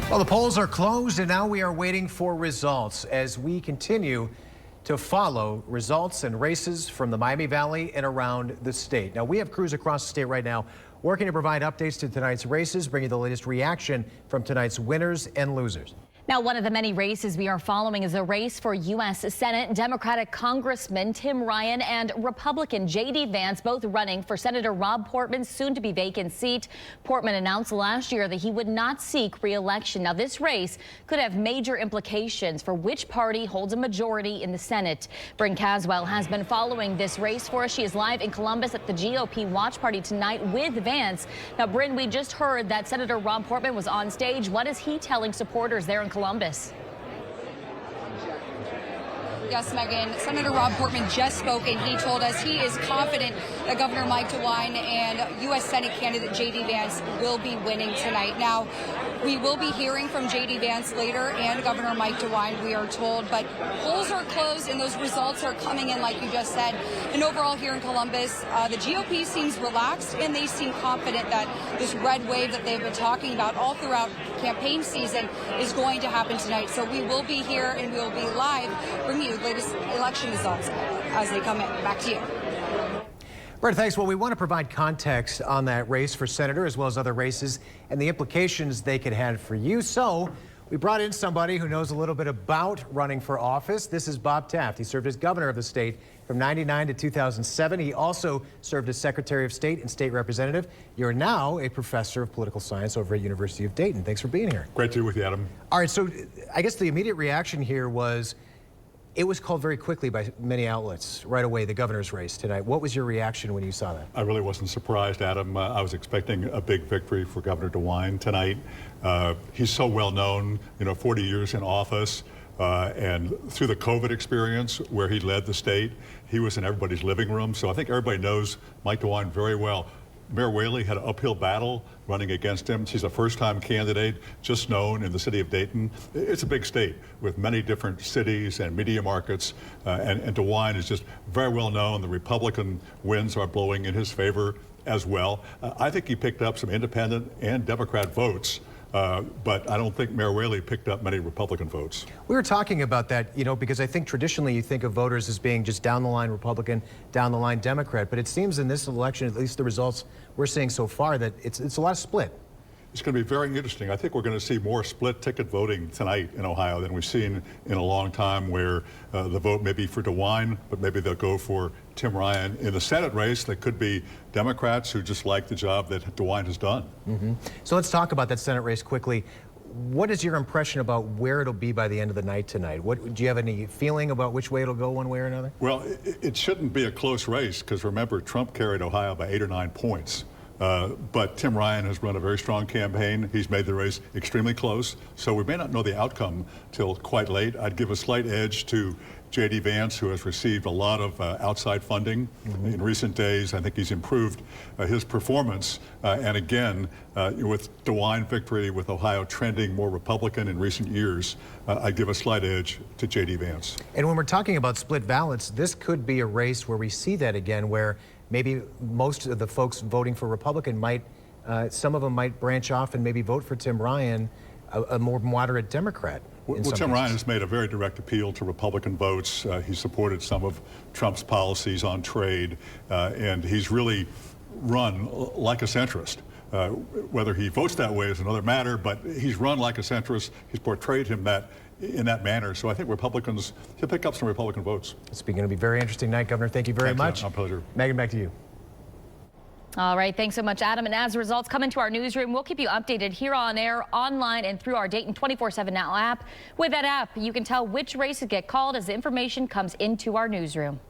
Well, the polls are closed, and now we are waiting for results as we continue to follow results and races from the Miami Valley and around the state. Now, we have crews across the state right now working to provide updates to tonight's races, bringing the latest reaction from tonight's winners and losers. Now, one of the many races we are following is a race for U.S. Senate. Democratic Congressman Tim Ryan and Republican J.D. Vance both running for Senator Rob Portman's soon-to-be vacant seat. Portman announced last year that he would not seek re-election. Now, this race could have major implications for which party holds a majority in the Senate. Bryn Caswell has been following this race for us. She is live in Columbus at the GOP Watch Party tonight with Vance. Now, Bryn, we just heard that Senator Rob Portman was on stage. What is he telling supporters there in Columbus? Yes, Megan. Senator Rob Portman just spoke, and he told us he is confident that Governor Mike DeWine and U.S. Senate candidate J.D. Vance will be winning tonight. Now, we will be hearing from J.D. Vance later and Governor Mike DeWine, we are told, but polls are closed and those results are coming in like you just said. And overall here in Columbus, the GOP seems relaxed and they seem confident that this red wave that they've been talking about all throughout campaign season is going to happen tonight. So we will be here and we will be live bringing you the latest election results as they come in. Back to you. Brett, thanks. Well, we want to provide context on that race for senator as well as other races and the implications they could have for you. So we brought in somebody who knows a little bit about running for office. This is Bob Taft. He served as governor of the state from '99 to 2007. He also served as Secretary of State and state representative. You're now a professor of political science over at University of Dayton. Thanks for being here. Great to be with you, Adam. All right, so I guess the immediate reaction here was it was called very quickly by many outlets right away, the governor's race tonight. What was your reaction when you saw that? I really wasn't surprised, Adam. I was expecting a big victory for Governor DeWine tonight. He's so well known, 40 years in office. And through the COVID experience where he led the state, he was in everybody's living room. So I think everybody knows Mike DeWine very well. Mayor Whaley had an uphill battle running against him. She's a first-time candidate, just known in the city of Dayton. It's a big state with many different cities and media markets, and DeWine is just very well known. The Republican winds are blowing in his favor as well. I think he picked up some independent and Democrat votes. But I don't think Mayor Whaley picked up many Republican votes. We were talking about that, because I think traditionally you think of voters as being just down the line Republican, down the line Democrat. But it seems in this election, at least the results we're seeing so far, that it's a lot of split. It's going to be very interesting. I think we're going to see more split ticket voting tonight in Ohio than we've seen in a long time, where the vote may be for DeWine, but maybe they'll go for Tim Ryan. In the Senate race, there could be Democrats who just like the job that DeWine has done. So let's talk about that Senate race quickly. What is your impression about where it'll be by the end of the night tonight? Do you have any feeling about which way it'll go one way or another? Well, it shouldn't be a close race because remember, Trump carried Ohio by 8 or 9 points. But Tim Ryan has run a very strong campaign. He's made the race extremely close, so we may not know the outcome till quite late. I'd give a slight edge to J.D. Vance, who has received a lot of outside funding in recent days. I think he's improved his performance. And again, with DeWine victory, with Ohio trending more Republican in recent years, I'd give a slight edge to J.D. Vance. And when we're talking about split ballots, this could be a race where we see that again, where maybe most of the folks voting for Republican might, some of them might branch off and maybe vote for Tim Ryan, a more moderate Democrat. Well, Tim Ryan has made a very direct appeal to Republican votes. He supported some of Trump's policies on trade, and he's really run like a centrist. Whether he votes that way is another matter, but he's run like a centrist. He's portrayed him in that manner. So I think Republicans, he'll pick up some Republican votes. It's going to be a very interesting night, Governor. Thank you very much. My pleasure. Megan, back to you. All right, thanks so much, Adam. And as results come into our newsroom, we'll keep you updated here on air, online, and through our Dayton 24/7 Now app. With that app, you can tell which races get called as the information comes into our newsroom.